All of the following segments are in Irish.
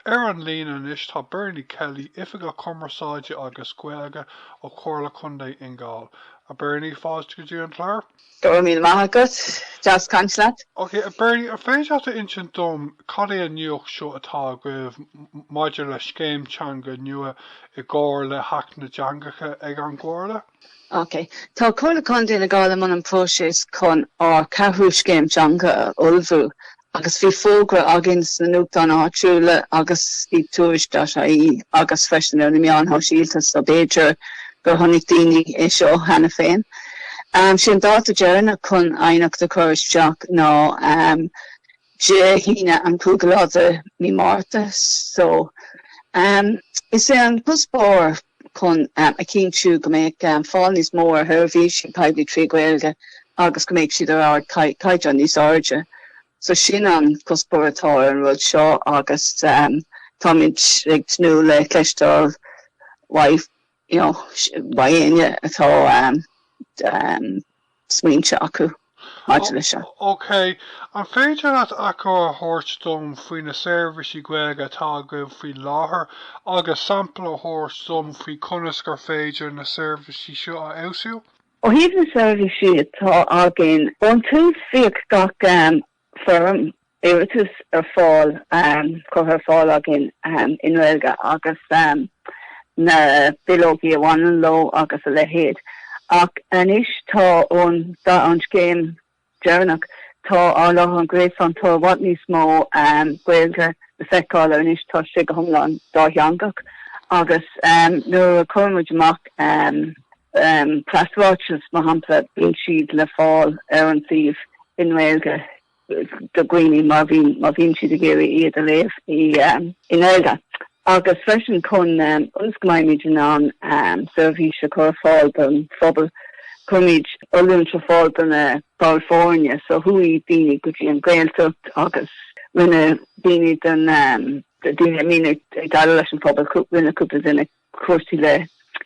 Ar an líon anois tá Bernie Kelly Oifigeach Cumarsáide agus Gaeilge ó Comhairle Contae Fhine Gall. A Bernie fáilte go dtí an chláir? Dormí magat, just consulat. Okay, Bernie, a féidir a intin dom cad é a nuach seo atá goibh maidir le scéim teanga nua I gcomhar le hAcht na dTeangacha ag an gComhairle? Okay. Tá Comhairle Contae Fhine Gall man an prósis chun á ceathrú scéim teanga ullmhú. Agus bhí fógra agin na nuachtáin áitiúla agus bhí tuairisc agus freisin ar na meán thoisialta so b'éidir gur tháinig daoine é seo hena féin. Sin dáta dearna chun aonach de choristeach ná híine an cúgaláda ní Marta. So is é an puspóir chun a cíntiú go méid fáil níos mór sheirbhísí peibhní trí Gaeilge agus go méid siad ar caiid an níos airde. So sin an puspóir atá an rud seo agus táid ag tnú le cleistáil waine atá smaointe acu máidir lei seo. Okay, an féidir at acu a thabhairt dom faoi na seirbhísí Gaeilge atá go faoi láthair agus sampla a thabhairt dom faoi conas gur féidir na seirbhísí seo a amsú? Ó híomh na seirbhísí atá agin ón tús bhíoh gach firm éiritas ar fáil chomhair fáil agin in Gaeilge agus na bilógaí amháin an lo agus a lehéad. Ach anis tá ón da an scéim dearnach tá á leth an gréasán tá bhaid níos mó Gaeilge na feiceáil anis tá si go thomláin dTeangach agus nuair a chuirmuid amach plastáitis má hampla bíonn siad le fáil ar an suíomh in Gaeilge do Greenie mar bhíonn siad a géirí iad a léamh in Gaeilge. Agus freisin chun unscomhaimid an seirbhísí chur fáil don phobal cumid ullún tre fáil don California, so thuí daoine go dtí an Gaeltacht agus rinne daoine don daoine mína ag dal leis an phobal rinne cúpla duine cuasaí le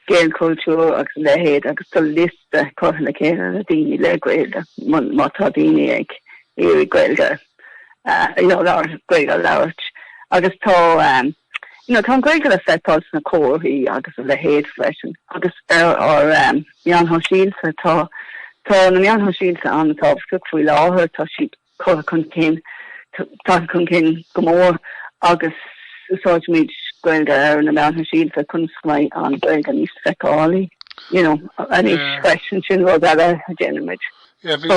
Gael cultúr agus lehéad agus tá lista chutha le chéile a daoine le Gaeilge má tá daoine ag éirí Gaeilge Gaeilge labhairt agus tá tá Gaeilge le feiceáil na cóirí agus a lehéad freisin agus ar meán thoisialta tá na meán thoisialta an tábhachtach faoi láthair tá siad chun cin go mór agus úsáidmid Gaeilge ar na meán thoisialta chun smaid an Gaeilge níos feiceálaí anis freisin sin rud eile a déanamid. Go na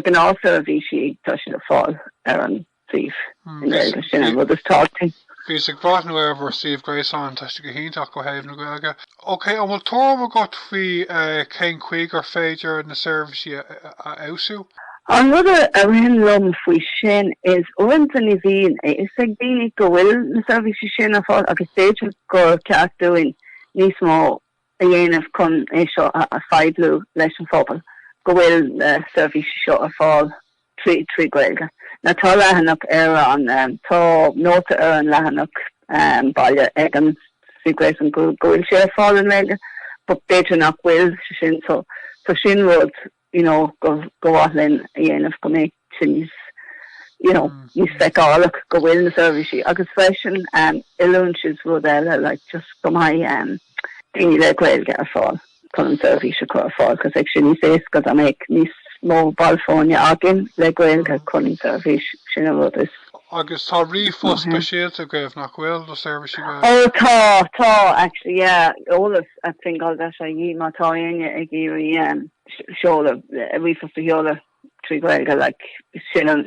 gnása a bhí si tá sin a fáil ar an suíomh in Gaeilge sin an rud is tátaí. Bhís ag bráth nó ar bhíomh gréasán teiste go hionach go thaobh na Gaeilge. Okay, an bhfuil tóra got faoi cén chuig ar féidir na seirbhísí a amsú? An rud a rian lom faoi sin is uanta ní bhíon is ag daoine go bhfuil na seirbhísí sin a fáil agus féidir gur ceachúin níos mó a dhéanamh chun é seo a feidhlú leis an phobal go bhfuil seirbhísí seo a fáil trí Gaeilge. Na tá lehanach ar an tá nóta ar an lehanach baile ag an sigréis an gohfuil sé fáil in Gaeilge, but beidir nach bhfuil sin so sin rud go bhálinn a dhéanamh go méid sin níos feiceálach go bhfuil na seirbhísí agus freisin ilún siad rud eile le just go mbeidh daoine le Gaeilge ar fáil chun an seirbhísí chu ar fáil cos ag sin níos éascad a méid níos mó balfóine agin le Gaeilge chun an seirbhísí sin a rud is. Agus tá ríomh speisialta goibh nach bhfuil do seirbhísí Gaeilge? Oh, tá actually, yeah, ólas a Fingal leis a dhí má tá aine ag éirí seola ríomh fiheola trí Gaeilge le sin an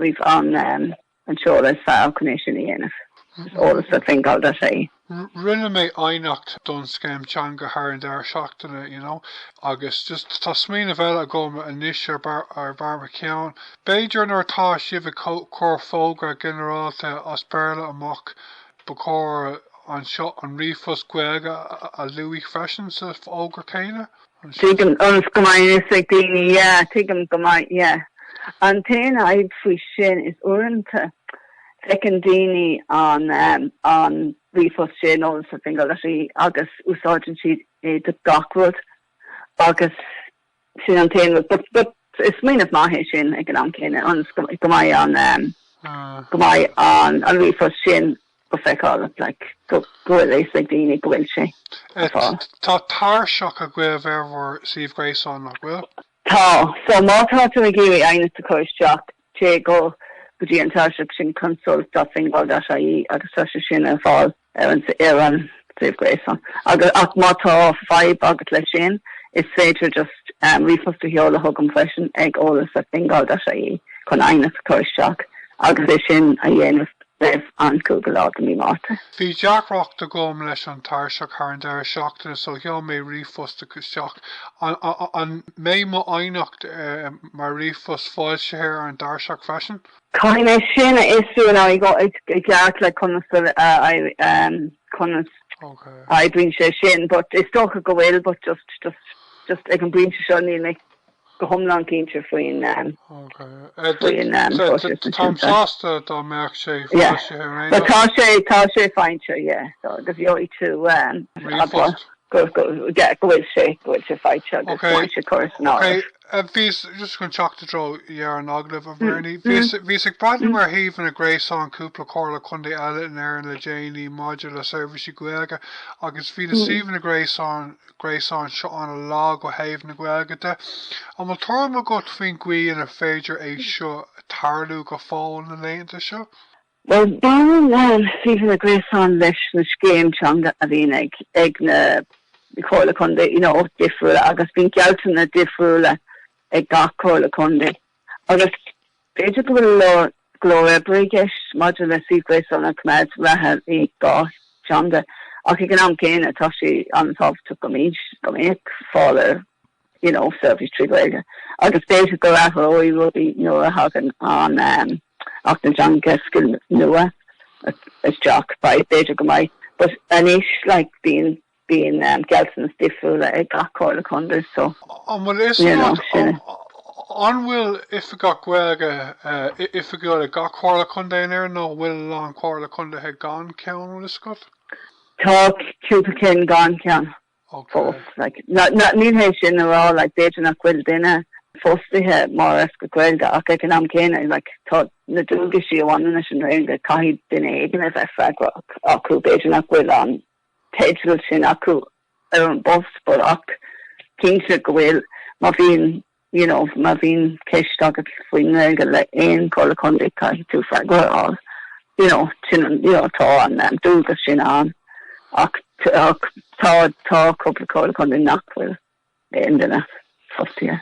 ríomh an seola is fearr chuné sin a dhéanamh. Ólas a Fingal leis é. Rinne mé einacht don scéim teanga thar an deir seachtaine, agus just tá smína bheile a gom inis ar barma ceann. Beidir nar tá sibh cór fógra generálta as Phríora amach ba cór an seo an ríomhos Gaeilge a luigh freisin sa fógra céine? Tuigim unscomhaimid is ag daoine, tuigim gomaith, an téine aib faoi sin is uaireanta fecin daoine an ríomhos sin ólas a Fingal leis agus úsáidin siad do gachrúd agus sin an téine, but is míanamh maithé sin ag an céine go maith go mai an rifos sin go feicáil like go éis like daoine go bhfuil sé. Tá táirseach a gcuibh bhar Steve Grayson nach bhfuil? Tá, so mátá tú a géirí aine sa cóisteach té go dtí an táirseach sin consult a Fingal agus tá sin a fáil ar an Steve Grayson. Ach mátá feib agat lei sin is féidir just rifos a heola thugam freisin ag ólas a Fingal chun aine sa cóisteach agus é sin a dhéanamh bheith an cúgal á mí máta. Bhí deachreacht a gom leis an táirseach ar an deir seachtainna so heol mé rifos a cúisteach. An mé má ainacht mar rifos fáil sé ar an deirseach freisin? Caine sin a isú ná I go ag ceart le chunastal I bring sé sin, but is stocha go bhfuil, but just ag an brin se ní like go homlan cínte faoin Támsásta dá meach sé tá sé fáinte, so gus bhí tú go bhfuil sé fáinte agus fáinte chus ná. Vís just gon teachta dro ar an aglah a bhharní. Vís ag bradan mar haomhan a gréasán cúpla Comhairle Contae eile in air le déanaí maidir le seirbhísí Gaeilge agus bhí na síomhan a gréasán seo an a lá go haomh na Gaeilge de. An bhfuil torm a go faoin gcuí a féidir é seo tarlú go fáil na léanta seo? Well, báin síomhan a gréasán leis na scéim teanga a bhíon ag na Comhairle Contae, difriúla agus bhín cealtain na difriúla ag gComhairle Contae. Agus féidir go bhfuil glóir brigeis maidir le Steve Grayson a cumad rathe I gá teanga. Ach ag an am céine tá sí an tábhta go méid fáil service trí Gaeilge. Agus féidir go rathe óí rudí nuair a hagan an ach na teanga sciil nua is Jack by féidir go mai. But aníis like being gelson stifula ag gComhairle Contae so Anhfuil if a Gaeilge if a go a gComhairle Contae in there no will an Comhairle Contae had gone ceann with Scott? Tá cúpacin gán ceann. Okay. Like not ní sin ará like beidir nach bhfuil duine fóstathe mar as go Gaeilge ach ag an am céine like tá na dúga sí bhhaine sin réimde caithfidh duine éigean a bheith freagra acu beidir nach bhfuil an teidil sin acu ar an bus but ach cínte go bhfuil má bhíon má bhíon ceist agus faoin Gaeilge le aon Comhairle Contae caithfidh tú freagra á sin tá an dúga sin an ach tá cúpla Comhairle Contae nach bhfuil aon duine fóstaithe.